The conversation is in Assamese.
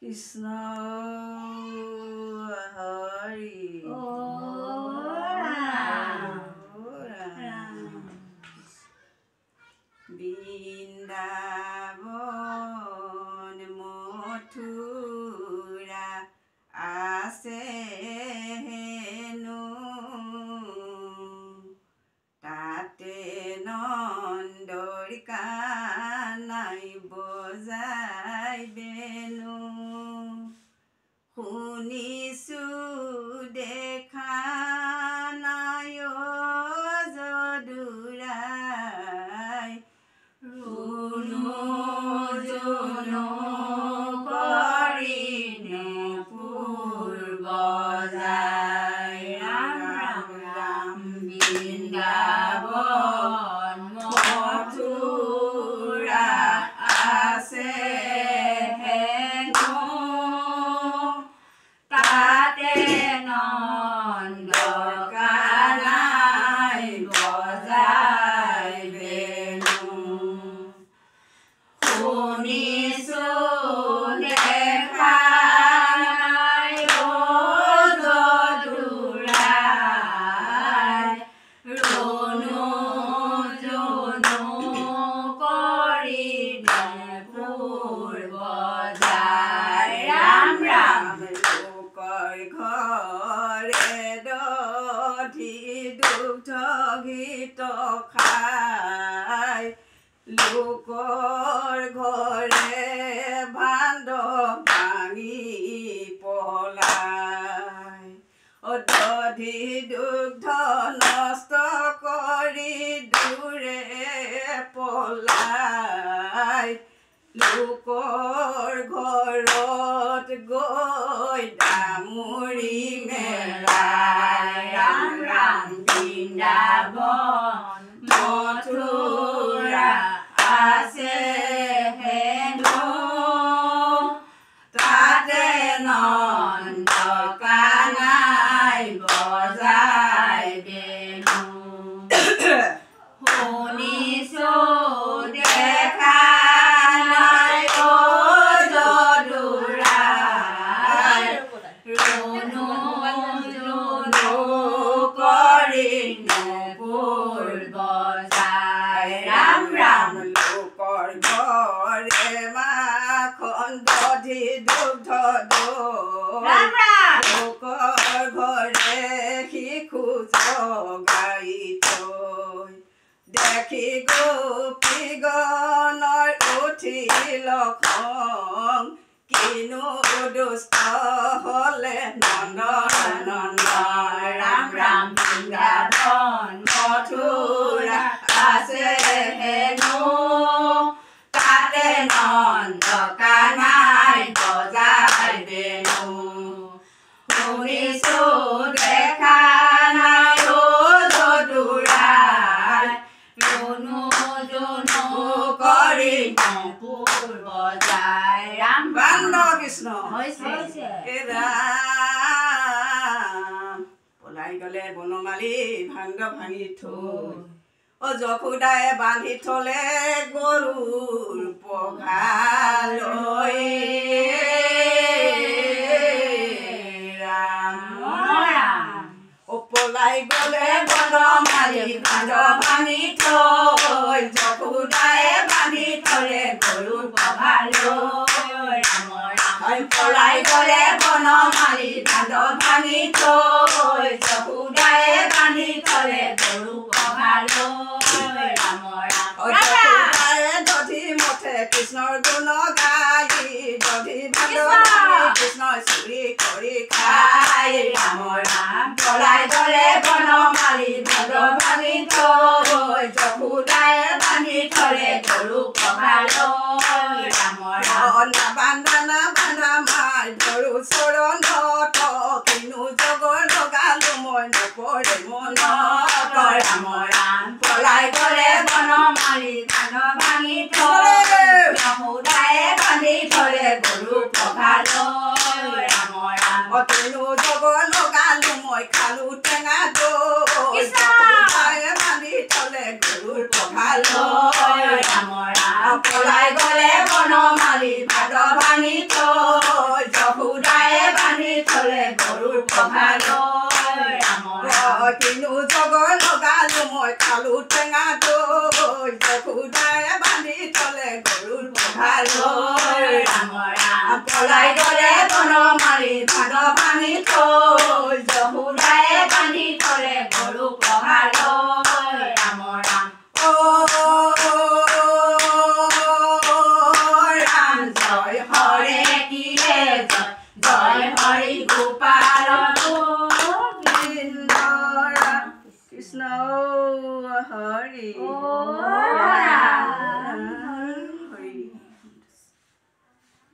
কৃষ্ণ হৰি বৃন্দাবন মথুৰা আছে হেনো তাতে নন্দৰ কানাই বজাই বেনু শুনিছো দেখা নাই যদুৰাই ৰুণু জুনু কৰিনে পূৰ্বজাই ৰাম ৰাম ৰাম বৃন্দাবন মথুৰা আছে হেনো তাতে নন্দৰ কানাই বজাই বেনু শুনিছো দেখা নাই যদুৰাই ৰুণু জুনু কৰিনে পূৰ্বজাই ৰাম ৰাম লোকৰ ঘৰে দধি দুগ্ধ ঘৃত খাই লোকৰ ঘৰে ভাণ্ড ভাঙি পলাই দধি দুগ্ধ নষ্ট কৰি দূৰে পলাই লোকৰ ঘৰত গৈ দামুৰি মেলাই ৰাম ৰাম বৃন্দাবন মথুৰা আছে হেনো তাতে নন্দ কানাই বজাই বেনু শুনিছো দেখা নাই যদুৰাই ৰুণু জুনু কৰিনে পূৰ্বজাই ৰাম ৰাম লোকৰ ঘৰে মাখন দধি দুগ্ধ দৈ লোকৰ ঘৰে শিশু জগাই থৈ দেখি গোপীগণৰ উঠিল খং কিনো দুষ্ট হলে নন্দন ৰাম ৰাম বৃন্দাবন মথুৰা আছে হেনো তাতে নন্দ কানাই বজাই বেনু শুনিছো দেখা নাই যদুৰাই ৰুণু জুনু কৰিনে পূৰ্বজাই ৰাম বান্দ কৃষ্ণ হে ৰাম পলাই গলে বনমালী ভাণ্ড ভাঙি থৈ যশোদাই বান্ধি থলে গৰুৰ পঘালৈ পলাই গলে বনমালী ভাণ্ড ভাঙি থৈ যশোদাই বান্ধি থলে গৰুৰ পঘালৈ পলাই গলে বনমালী ভাণ্ড ভাঙি থৈ যশোদাই বান্ধি থলে গৰু পঘালৈ দধি মঠে কৃষ্ণৰ গুণ গাই দধি ভাণ্ড কৃষ্ণৰ চুৰি কৰি খাই ৰাম ৰাম পলাই গলে বনমালী ভাণ্ড ভাঙি থৈ যশোদাই বান্ধি থলে গৰু পঘালৈ ৰাম ৰাম বান্ধা মাই ধৰো চৰণত কিনো জগৰ লগালো মই নপৰে মনত ৰাম ৰাম পলাই গলে বনমালী ভাণ্ড ভাঙি থৈ যশোদাই বান্ধি থলে গৰু পঘালৈ ৰাম ৰাম কিনো জগৰ লগালো মই খালো টেঙা দৈ যশোদাই বান্ধি থলে গৰুৰ পঘালৈ ৰাম ৰাম পলাই গলে বনমালী ভাণ্ড ভাঙি থৈ কিনো জগৰ লগালো মই খালো টেঙা দৈ যশোদাই বান্ধি থলে গৰুৰ পঘালৈ ৰাম ৰাম পলাই গলে বনমালী ভাদ ভাঙি থৈ যশোদাই বান্ধি থলে গৰু পঘালৈ ৰাম ৰাম ৰাম জয় হৰে কিয়ে জয় হৰি গোপাল কৃষ্ণ হৰি